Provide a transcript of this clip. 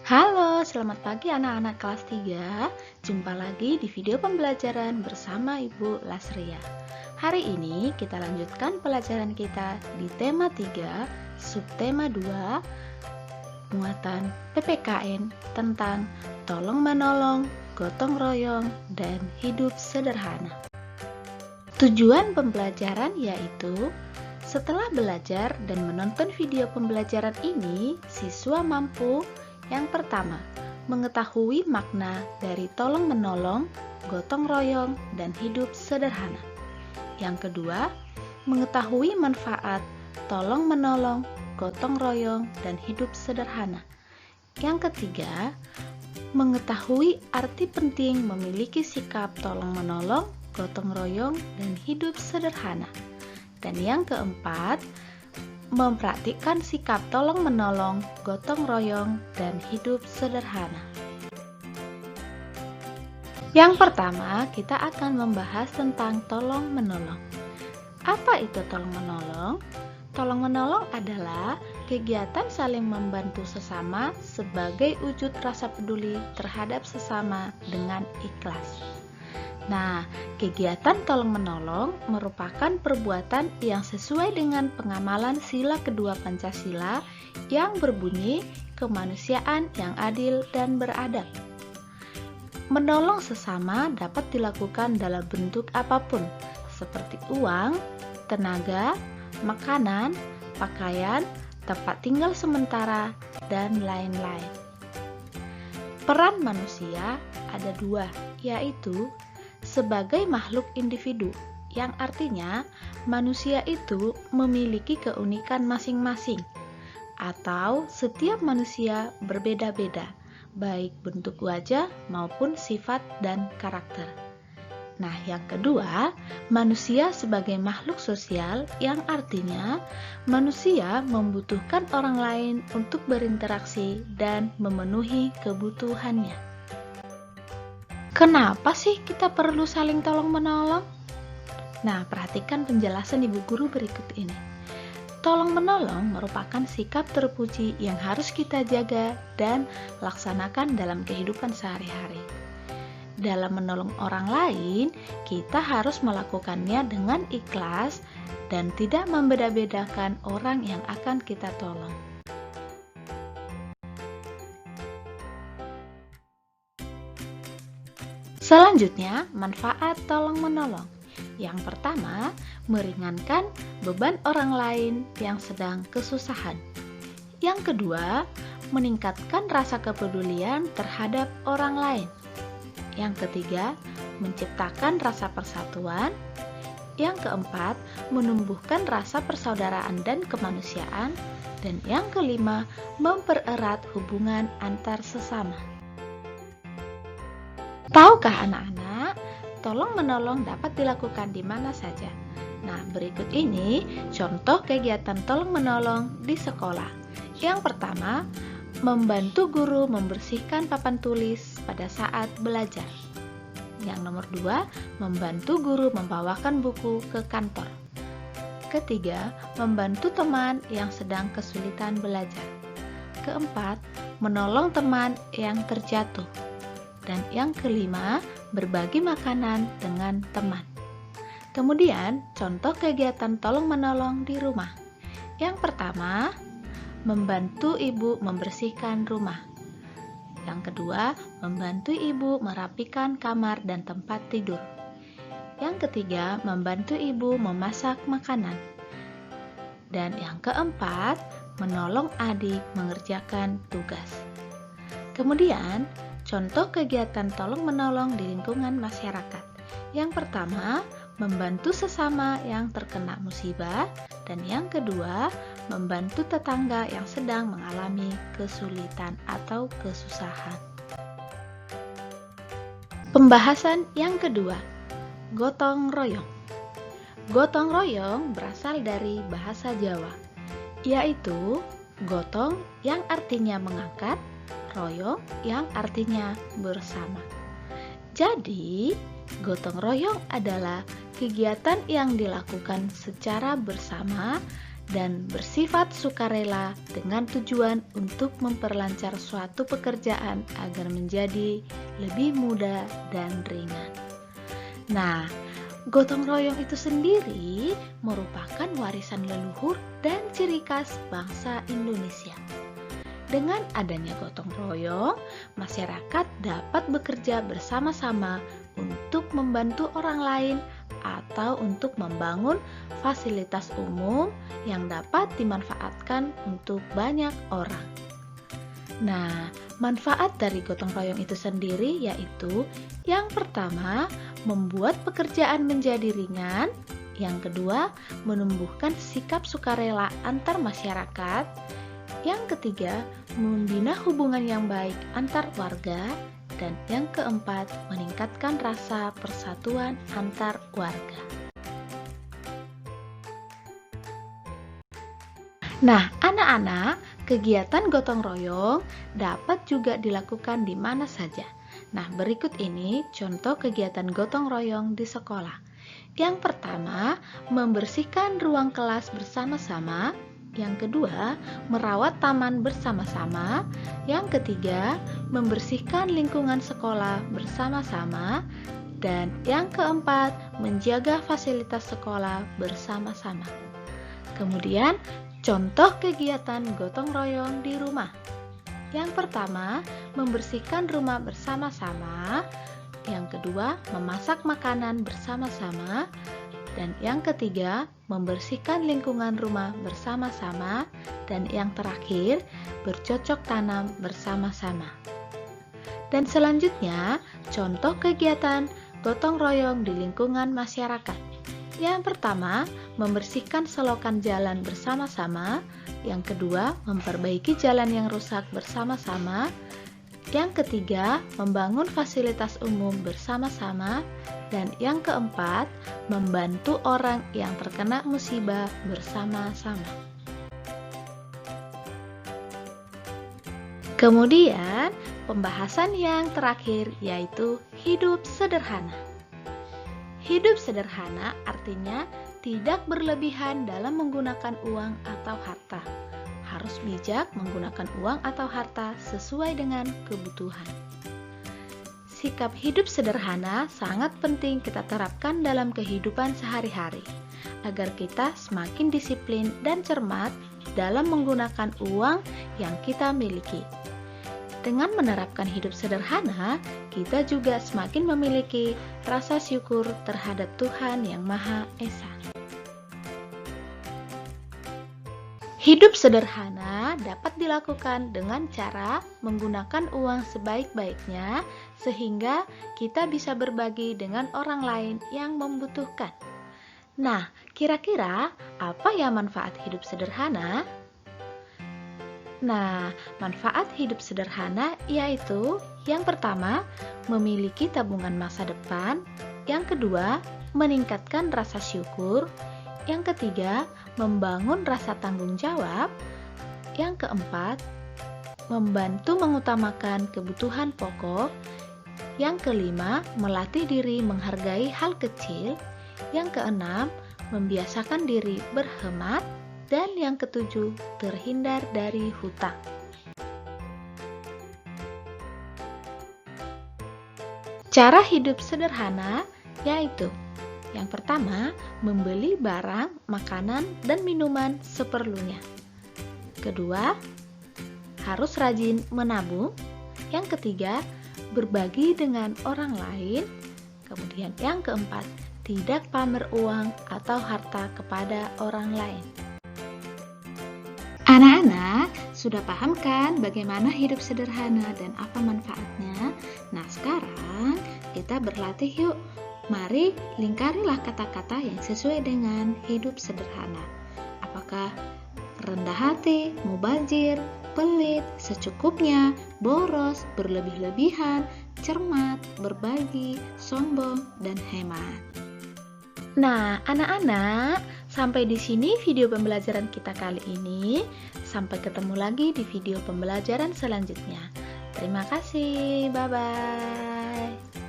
Halo, selamat pagi anak-anak kelas 3. Jumpa lagi di video pembelajaran bersama Ibu Lasria. Hari ini kita lanjutkan pelajaran kita di tema 3, subtema 2, muatan PPKN tentang tolong-menolong, gotong royong, dan hidup sederhana. Tujuan pembelajaran yaitu setelah belajar dan menonton video pembelajaran ini, siswa mampu yang pertama, mengetahui makna dari tolong-menolong, gotong royong, dan hidup sederhana. Yang kedua, mengetahui manfaat tolong-menolong, gotong royong, dan hidup sederhana. Yang ketiga, mengetahui arti penting memiliki sikap tolong-menolong, gotong royong, dan hidup sederhana. Dan yang keempat, mempraktikkan sikap tolong-menolong, gotong royong, dan hidup sederhana. Yang pertama, kita akan membahas tentang tolong-menolong. Apa itu tolong-menolong? Tolong-menolong adalah kegiatan saling membantu sesama sebagai wujud rasa peduli terhadap sesama dengan ikhlas. Nah, kegiatan tolong-menolong merupakan perbuatan yang sesuai dengan pengamalan sila kedua Pancasila yang berbunyi kemanusiaan yang adil dan beradab. Menolong sesama dapat dilakukan dalam bentuk apapun, seperti uang, tenaga, makanan, pakaian, tempat tinggal sementara, dan lain-lain. Peran manusia ada dua, yaitu sebagai makhluk individu, yang artinya manusia itu memiliki keunikan masing-masing, atau setiap manusia berbeda-beda, baik bentuk wajah maupun sifat dan karakter. Nah, yang kedua, manusia sebagai makhluk sosial, yang artinya manusia membutuhkan orang lain untuk berinteraksi dan memenuhi kebutuhannya. Kenapa sih kita perlu saling tolong-menolong? Nah, perhatikan penjelasan Ibu Guru berikut ini. Tolong-menolong merupakan sikap terpuji yang harus kita jaga dan laksanakan dalam kehidupan sehari-hari. Dalam menolong orang lain, kita harus melakukannya dengan ikhlas dan tidak membeda-bedakan orang yang akan kita tolong. Selanjutnya, manfaat tolong-menolong. Yang pertama, meringankan beban orang lain yang sedang kesusahan. Yang kedua, meningkatkan rasa kepedulian terhadap orang lain. Yang ketiga, menciptakan rasa persatuan. Yang keempat, menumbuhkan rasa persaudaraan dan kemanusiaan. Dan yang kelima, mempererat hubungan antar sesama. Tahukah anak-anak, tolong-menolong dapat dilakukan di mana saja? Nah, berikut ini contoh kegiatan tolong-menolong di sekolah. Yang pertama, membantu guru membersihkan papan tulis pada saat belajar. Yang nomor 2, membantu guru membawakan buku ke kantor. Ketiga, membantu teman yang sedang kesulitan belajar. Keempat, menolong teman yang terjatuh. Dan yang kelima, berbagi makanan dengan teman. Kemudian, contoh kegiatan tolong-menolong di rumah. Yang pertama, membantu ibu membersihkan rumah. Yang kedua, membantu ibu merapikan kamar dan tempat tidur. Yang ketiga, membantu ibu memasak makanan. Dan yang keempat, menolong adik mengerjakan tugas. Kemudian, contoh kegiatan tolong-menolong di lingkungan masyarakat. Yang pertama, membantu sesama yang terkena musibah. Dan yang kedua, membantu tetangga yang sedang mengalami kesulitan atau kesusahan. Pembahasan yang kedua, gotong royong. Gotong royong berasal dari bahasa Jawa, yaitu gotong yang artinya mengangkat, royong yang artinya bersama. Jadi, gotong royong adalah kegiatan yang dilakukan secara bersama dan bersifat sukarela dengan tujuan untuk memperlancar suatu pekerjaan agar menjadi lebih mudah dan ringan. Nah, gotong royong itu sendiri merupakan warisan leluhur dan ciri khas bangsa Indonesia. Dengan adanya gotong royong, masyarakat dapat bekerja bersama-sama untuk membantu orang lain atau untuk membangun fasilitas umum yang dapat dimanfaatkan untuk banyak orang. Nah, manfaat dari gotong royong itu sendiri yaitu yang pertama, membuat pekerjaan menjadi ringan. Yang kedua, menumbuhkan sikap sukarela antar masyarakat. Yang ketiga, membina hubungan yang baik antar warga. Dan yang keempat, meningkatkan rasa persatuan antar warga. Nah, anak-anak, kegiatan gotong royong dapat juga dilakukan di mana saja. Nah, berikut ini contoh kegiatan gotong royong di sekolah. Yang pertama, membersihkan ruang kelas bersama-sama. Yang kedua, merawat taman bersama-sama. Yang ketiga, membersihkan lingkungan sekolah bersama-sama. Dan yang keempat, menjaga fasilitas sekolah bersama-sama. Kemudian, contoh kegiatan gotong royong di rumah. Yang pertama, membersihkan rumah bersama-sama. Yang kedua, memasak makanan bersama-sama. Dan yang ketiga, membersihkan lingkungan rumah bersama-sama. Dan yang terakhir, bercocok tanam bersama-sama. Dan selanjutnya, contoh kegiatan gotong royong di lingkungan masyarakat. Yang pertama, membersihkan selokan jalan bersama-sama. Yang kedua, memperbaiki jalan yang rusak bersama-sama. Yang ketiga, membangun fasilitas umum bersama-sama. Dan yang keempat, membantu orang yang terkena musibah bersama-sama. Kemudian, pembahasan yang terakhir yaitu hidup sederhana. Hidup sederhana artinya tidak berlebihan dalam menggunakan uang atau harta. Harus bijak menggunakan uang atau harta sesuai dengan kebutuhan. Sikap hidup sederhana sangat penting kita terapkan dalam kehidupan sehari-hari, agar kita semakin disiplin dan cermat dalam menggunakan uang yang kita miliki. Dengan menerapkan hidup sederhana, kita juga semakin memiliki rasa syukur terhadap Tuhan Yang Maha Esa. Hidup sederhana dapat dilakukan dengan cara menggunakan uang sebaik-baiknya sehingga kita bisa berbagi dengan orang lain yang membutuhkan. Nah, kira-kira apa ya manfaat hidup sederhana? Nah, manfaat hidup sederhana yaitu yang pertama, memiliki tabungan masa depan. Yang kedua, meningkatkan rasa syukur. Yang ketiga, membangun rasa tanggung jawab. Yang keempat, membantu mengutamakan kebutuhan pokok. Yang kelima, melatih diri menghargai hal kecil. Yang keenam, membiasakan diri berhemat. Dan yang ketujuh, terhindar dari hutang. Cara hidup sederhana yaitu yang pertama, membeli barang, makanan, dan minuman seperlunya. Kedua, harus rajin menabung. Yang ketiga, berbagi dengan orang lain. Kemudian yang keempat, tidak pamer uang atau harta kepada orang lain. Anak-anak, sudah paham kan bagaimana hidup sederhana dan apa manfaatnya? Nah, sekarang kita berlatih yuk. Mari lingkarilah kata-kata yang sesuai dengan hidup sederhana. Apakah rendah hati, mubazir, pelit, secukupnya, boros, berlebih-lebihan, cermat, berbagi, sombong, dan hemat. Nah, anak-anak, sampai di sini video pembelajaran kita kali ini. Sampai ketemu lagi di video pembelajaran selanjutnya. Terima kasih. Bye-bye.